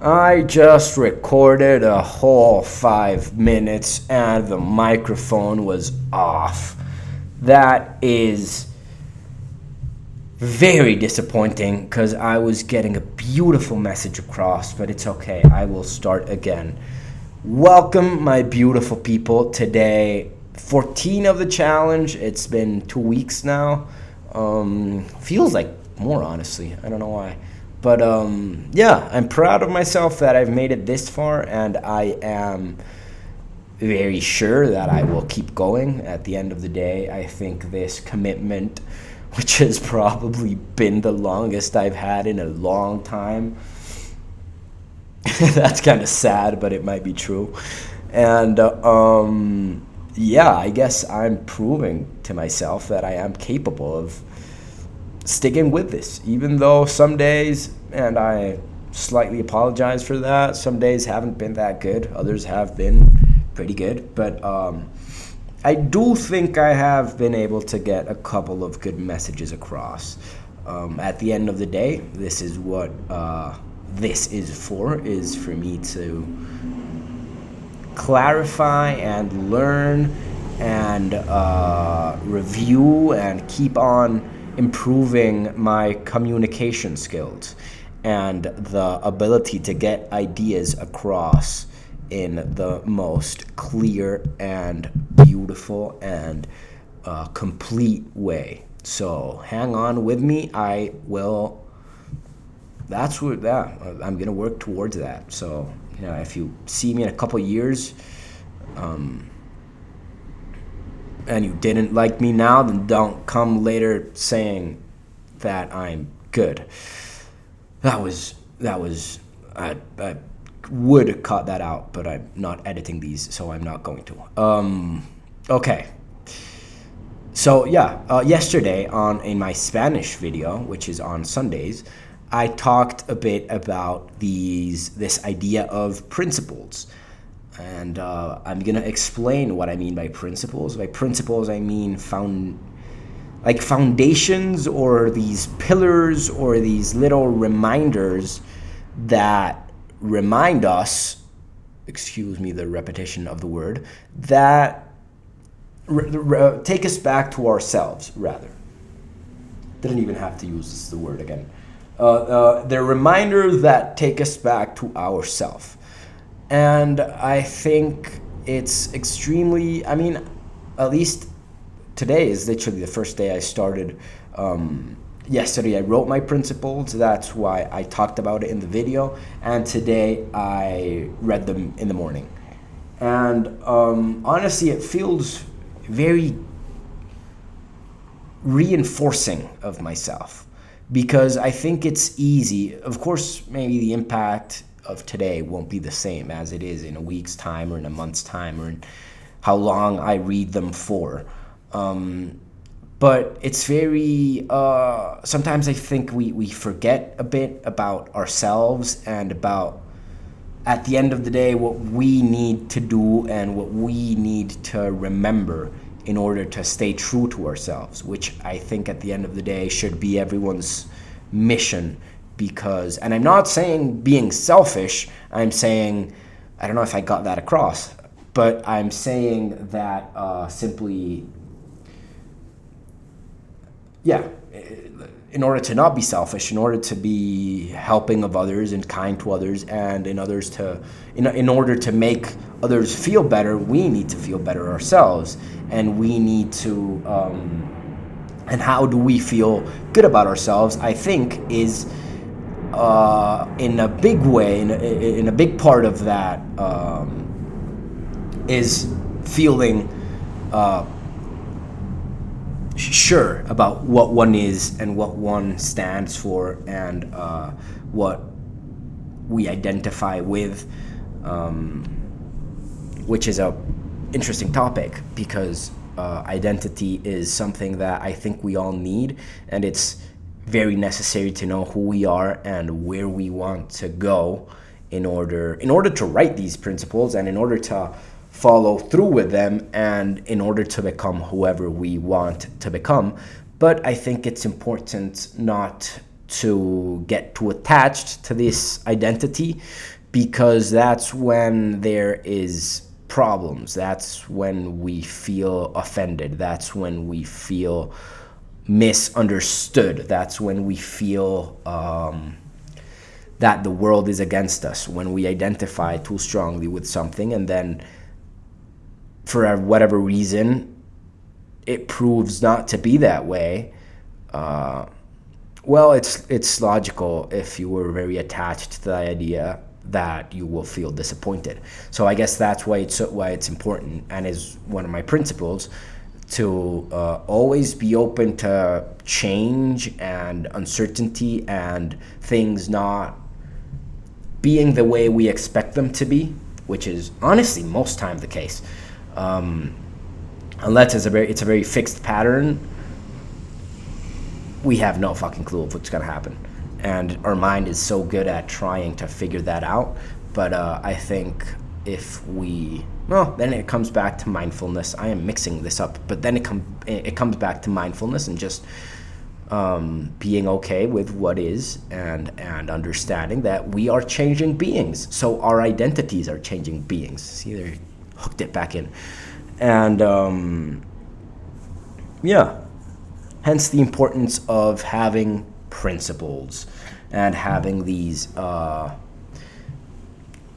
I just recorded a whole 5 minutes and the microphone was off. That is very disappointing because I was getting a beautiful message across, but it's okay. I will start again. Welcome, my beautiful people. Today, 14 of the challenge. It's been 2 weeks now. Feels like more, honestly. I don't know why. But yeah, I'm proud of myself that I've made it this far, and I am very sure that I will keep going. At the end of the day, I think this commitment, which has probably been the longest I've had in a long time, that's kind of sad, but it might be true. And yeah, I guess I'm proving to myself that I am capable of sticking with this, even though some days, and I slightly apologize for that, some days haven't been that good, others have been pretty good, but I do think I have been able to get a couple of good messages across. At the end of the day, this is what this is for me to clarify and learn and review and keep on improving my communication skills and the ability to get ideas across in the most clear and beautiful and complete way. So hang on with me. I'm gonna work towards that. So if you see me in a couple years, and you didn't like me now, then don't come later saying that I'm good. That was I would cut that out, but I'm not editing these, so I'm not going to. Okay. So yeah, yesterday in my Spanish video, which is on Sundays, I talked a bit about this idea of principles. And I'm gonna explain what I mean by principles. By principles, I mean foundations, or these pillars, or these little reminders that remind us, excuse me the repetition of the word, that take us back to ourselves, rather. Didn't even have to use the word again. They're reminders that take us back to ourselves. And I think it's extremely, at least today is literally the first day I started. Yesterday I wrote my principles, that's why I talked about it in the video, and today I read them in the morning. And honestly, it feels very reinforcing of myself, because I think it's easy. Of course, maybe the impact of today won't be the same as it is in a week's time or in a month's time or in how long I read them for. But it's very, sometimes I think we forget a bit about ourselves and about, at the end of the day, what we need to do and what we need to remember in order to stay true to ourselves, which I think at the end of the day should be everyone's mission. Because, and I'm not saying being selfish, I'm saying, I don't know if I got that across, but I'm saying that simply, yeah, in order to not be selfish, in order to be helping of others and kind to others, and in order to make others feel better, we need to feel better ourselves, and we need to, and how do we feel good about ourselves, I think, is in a big way, in a big part of that, is feeling sure about what one is and what one stands for, and what we identify with, which is a interesting topic, because identity is something that I think we all need, and it's very necessary to know who we are and where we want to go in order to write these principles, and in order to follow through with them, and in order to become whoever we want to become. But I think it's important not to get too attached to this identity, because that's when there is problems. That's when we feel offended. That's when we feel misunderstood. That's when we feel that the world is against us, when we identify too strongly with something and then for whatever reason it proves not to be that way. Well, it's logical if you were very attached to the idea that you will feel disappointed. So I guess that's why it's important, and is one of my principles, to always be open to change and uncertainty and things not being the way we expect them to be, which is honestly most time the case. Unless it's a very fixed pattern, we have no fucking clue of what's gonna happen, and our mind is so good at trying to figure that out. But I think if we, well, then it comes back to mindfulness. I am mixing this up, but then it comes back to mindfulness and just being okay with what is, and understanding that we are changing beings. So our identities are changing beings. See, they hooked it back in, and yeah. Hence the importance of having principles and having these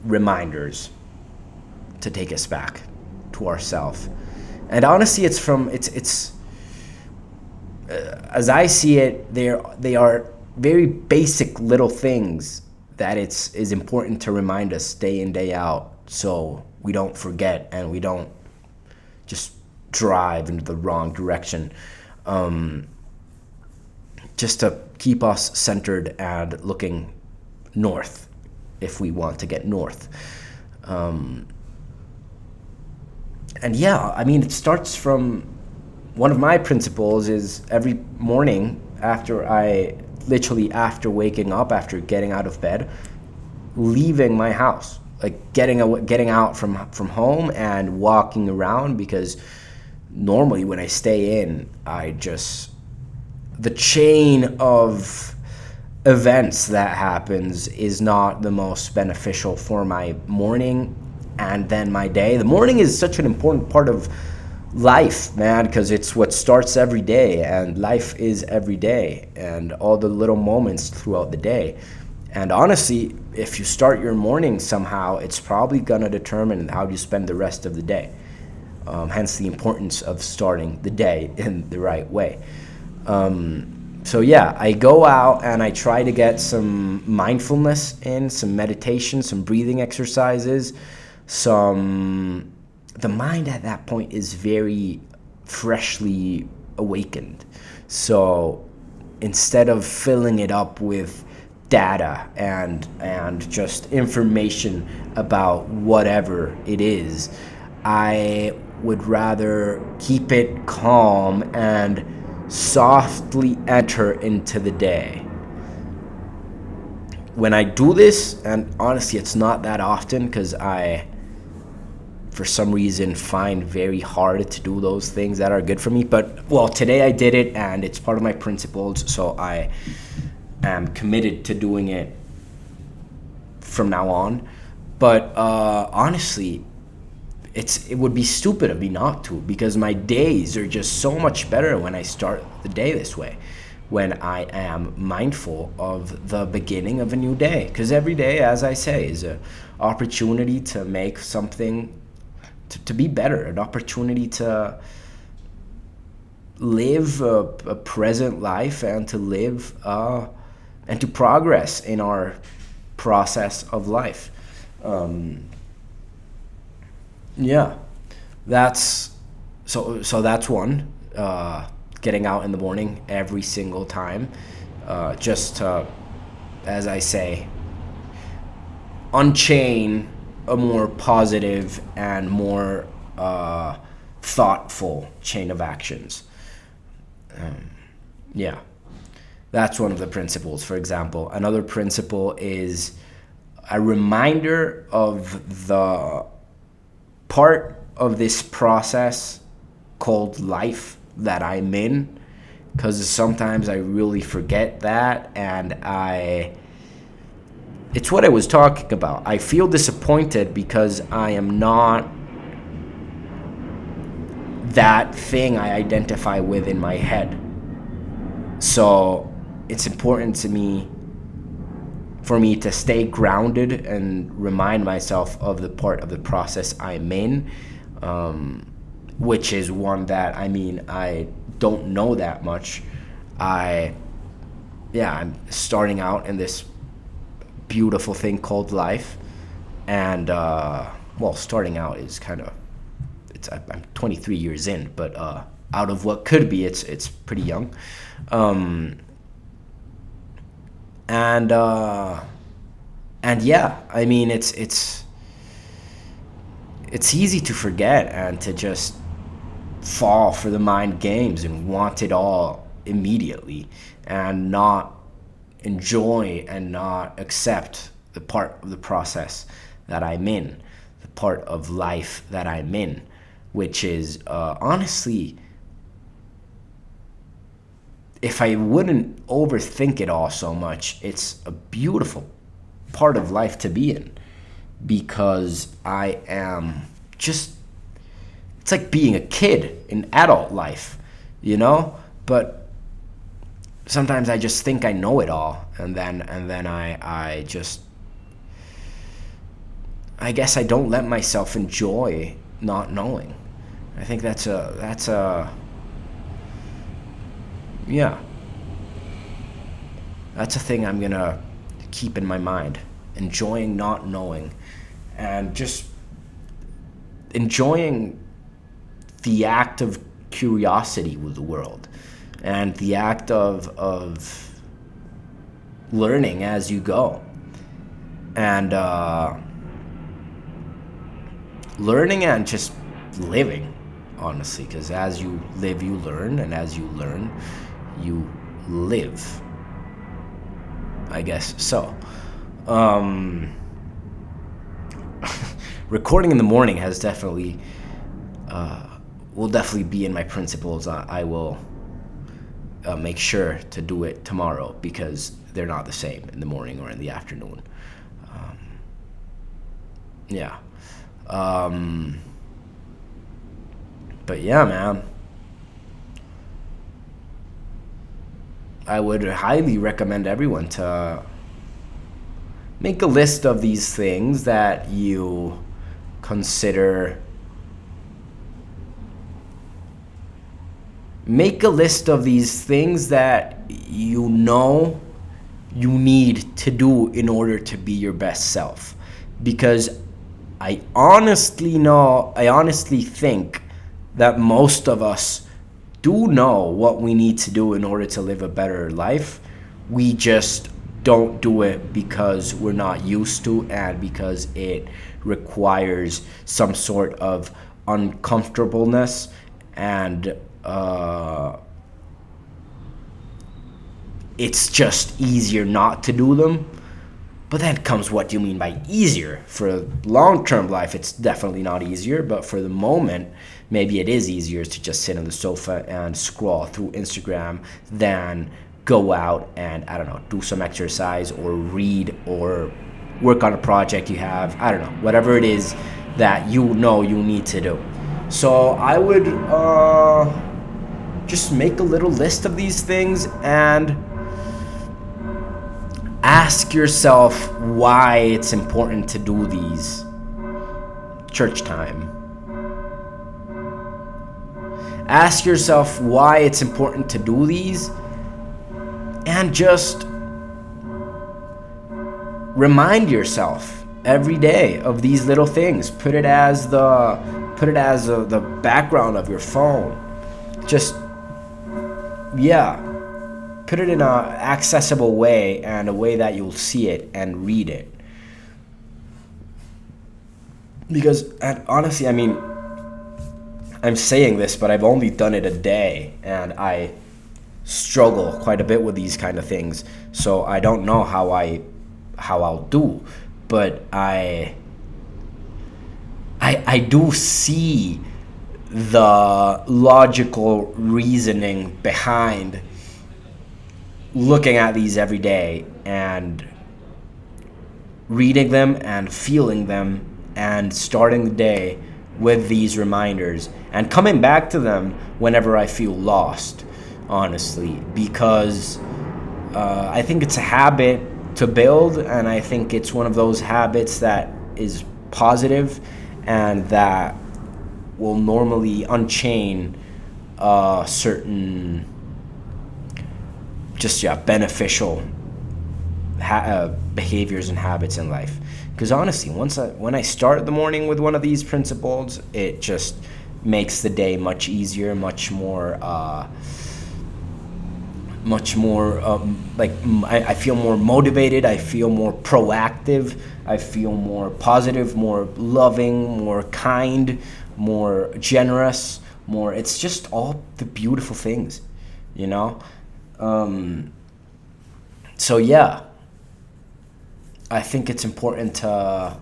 reminders to take us back to ourselves. And honestly, it's as I see it, they are very basic little things that is important to remind us day in, day out, so we don't forget and we don't just drive into the wrong direction. Just to keep us centered and looking north if we want to get north. And yeah, I mean, it starts from, one of my principles is every morning after waking up, after getting out of bed, leaving my house, like getting out from home and walking around, because normally when I stay in, the chain of events that happens is not the most beneficial for my morning and then my day. The morning is such an important part of life, man, because it's what starts every day, and life is every day and all the little moments throughout the day. And honestly, if you start your morning somehow, it's probably gonna determine how you spend the rest of the day. Hence the importance of starting the day in the right way. So yeah, I go out and I try to get some mindfulness in, some meditation, some breathing exercises, the mind at that point is very freshly awakened. So instead of filling it up with data and just information about whatever it is, I would rather keep it calm and softly enter into the day. When I do this, and honestly it's not that often because I for some reason find very hard to do those things that are good for me, but well, today I did it and it's part of my principles, so I am committed to doing it from now on. But honestly, it would be stupid of me not to, because my days are just so much better when I start the day this way, when I am mindful of the beginning of a new day. Because every day, as I say, is an opportunity to make something, to be better, an opportunity to live a present life and to live and to progress in our process of life. Yeah, that's that's one. Getting out in the morning every single time, just to, as I say, unchain a more positive and more thoughtful chain of actions. Yeah, that's one of the principles. For example, another principle is a reminder of the part of this process called life that I'm in, because sometimes I really forget that, and it's what I was talking about. I feel disappointed because I am not that thing I identify with in my head. So it's important to me for me to stay grounded and remind myself of the part of the process I'm in, which is one that, I mean, I don't know that much. I'm starting out in this beautiful thing called life, and starting out is kind of, I'm 23 years in, but out of what could be, it's pretty young. And yeah, I mean, it's easy to forget and to just fall for the mind games and want it all immediately, and not enjoy and not accept the part of the process that I'm in, the part of life that I'm in, which is honestly, if I wouldn't overthink it all so much, it's a beautiful part of life to be in, because I am just, it's like being a kid in adult life, you know? But sometimes I just think I know it all, and then I just, I guess I don't let myself enjoy not knowing. I think that's a yeah, that's a thing I'm gonna keep in my mind. Enjoying not knowing, and just enjoying the act of curiosity with the world, and the act of learning as you go, and learning and just living, honestly, because as you live, you learn, and as you learn, you live. I guess so. Recording in the morning has definitely will definitely be in my principles. I will make sure to do it tomorrow, because they're not the same in the morning or in the afternoon. Yeah. But yeah, man, I would highly recommend everyone to make a list of these things that you consider. Make a list of these things that you know you need to do in order to be your best self. Because I honestly think that most of us do know what we need to do in order to live a better life. We just don't do it because we're not used to, and because it requires some sort of uncomfortableness, and it's just easier not to do them. But then comes what do you mean by easier? For long-term life, it's definitely not easier, but for the moment, maybe it is easier to just sit on the sofa and scroll through Instagram than go out and, I don't know, do some exercise or read or work on a project you have, I don't know, whatever it is that you know you need to do. So I would just make a little list of these things and ask yourself why it's important to do these. Church time. Ask yourself why it's important to do these, and just remind yourself every day of these little things. Put it as the background of your phone. Just, yeah, put it in a accessible way, and a way that you'll see it and read it. Because, and honestly, I mean, I'm saying this, but I've only done it a day, and I struggle quite a bit with these kind of things. So I don't know how I'll do, but I do see the logical reasoning behind looking at these every day and reading them and feeling them and starting the day with these reminders and coming back to them whenever I feel lost, honestly, because I think it's a habit to build, and I think it's one of those habits that is positive and that will normally unchain certain beneficial behaviors and habits in life. Because honestly, when I start the morning with one of these principles, it just makes the day much easier, much more I feel more motivated, I feel more proactive, I feel more positive, more loving, more kind, more generous, more, it's just all the beautiful things, you know? So yeah, I think it's important to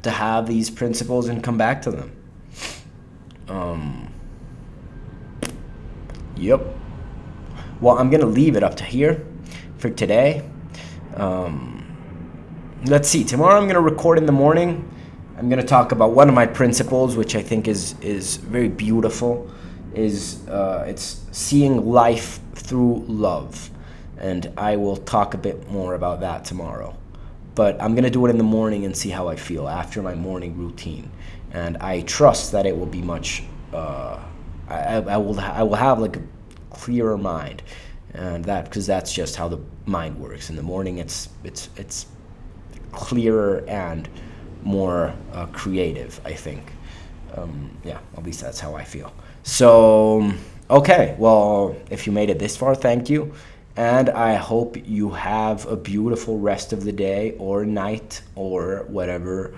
have these principles and come back to them. Yep. Well, I'm gonna leave it up to here for today. Let's see. Tomorrow I'm gonna record in the morning. I'm gonna talk about one of my principles, which I think is very beautiful. It's seeing life through love, and I will talk a bit more about that tomorrow. But I'm gonna do it in the morning and see how I feel after my morning routine, and I trust that it will be much. I will have like a clearer mind, and because that's just how the mind works. In the morning, it's clearer and more creative, I think. Yeah, at least that's how I feel. So, okay, well, if you made it this far, thank you. And I hope you have a beautiful rest of the day or night or whatever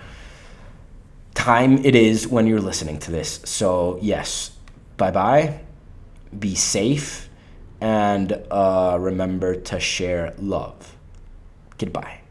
time it is when you're listening to this. So, yes, bye-bye, be safe, and remember to share love. Goodbye.